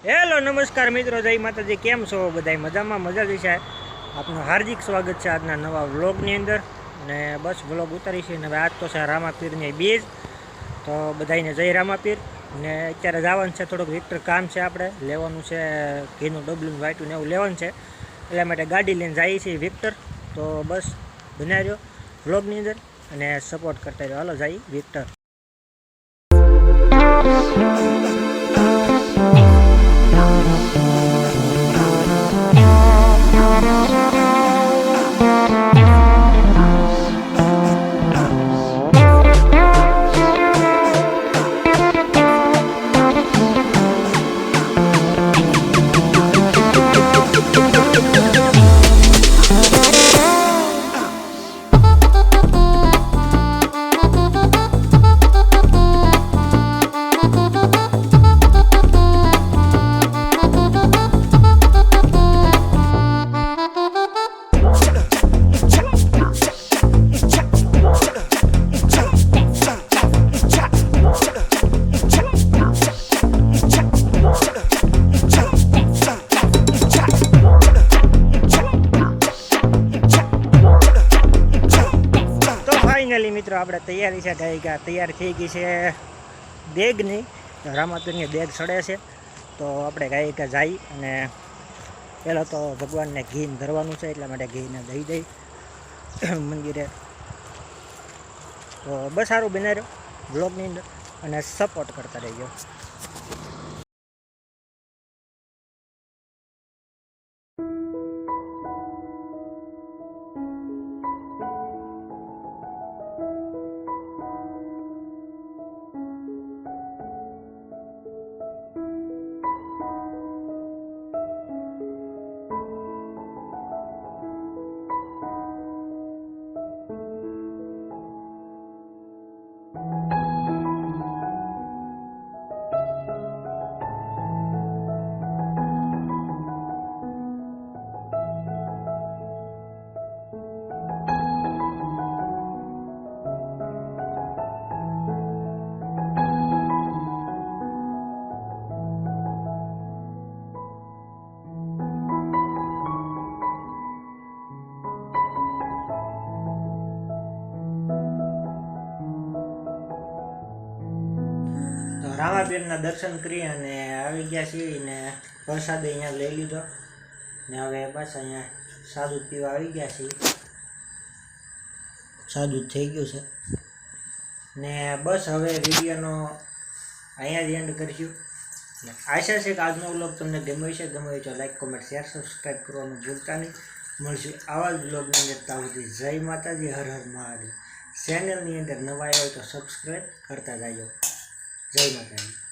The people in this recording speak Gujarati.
હેલો નમસ્કાર મિત્રો, જય માતાજી। કેમ છો બધા? મજામાં? મજા જ છે। આપનું હાર્દિક સ્વાગત છે આજના નવા વ્લોગની અંદર। અને બસ વ્લોગ ઉતારી છે ને હવે આજ તો છે રામાપીરની બીજ, તો બધાને જય રામાપીર। ને અત્યારે જવાનું છે, થોડુંક વિક્ટર કામ છે, આપણે લેવાનું છે ઘીનું ડબલું વાટ્યું ને એવું લેવાનું છે, એટલા માટે ગાડી લઈને જઈએ છીએ વિક્ટર। તો બસ બનાવી રહ્યો વ્લોગની અંદર અને સપોર્ટ કરતા રહ્યો। હાલો જઈએ વિક્ટર। ફાઇનલી મિત્રો આપણે તૈયારી છે, તૈયાર થઈ ગઈ છે બેગની। રામાપીરની બેગ સડે છે, તો આપણે ગાયિકા જઈ અને પહેલાં તો ભગવાનને ઘી ધરવાનું છે, એટલા માટે ઘીને દઈ દઈ મંદિરે। તો બસ સારું બનાવી રહ્યો બ્લોગની અંદર અને સપોર્ટ કરતા રહેજો। રામાપીરના દર્શન કરી અને આવી ગયા છીએ ને પ્રસાદ અહીંયા લઈ લીધો ને હવે બસ અહીંયા સાદું પીવા આવી ગયા છીએ। સાદું થઈ ગયું છે ને બસ હવે વિડીયોનો અહીંયા જ એન્ડ કરીશું। ને આશા છે કે આજનો વ્લોગ તમને ગમ્યો છે, ગમ્યો હોય તો લાઈક, કોમેન્ટ, શેર, સબસ્ક્રાઈબ કરવાનું ભૂલતા નહીં। મળશું આવા જ વ્લોગની અંદર। ત્યાં સુધી જય માતાજી, હર હર મહાદેવ। ચેનલની અંદર નવા આવ્યા હોય તો સબસ્ક્રાઈબ કરતા જાજો। જય માતાજી।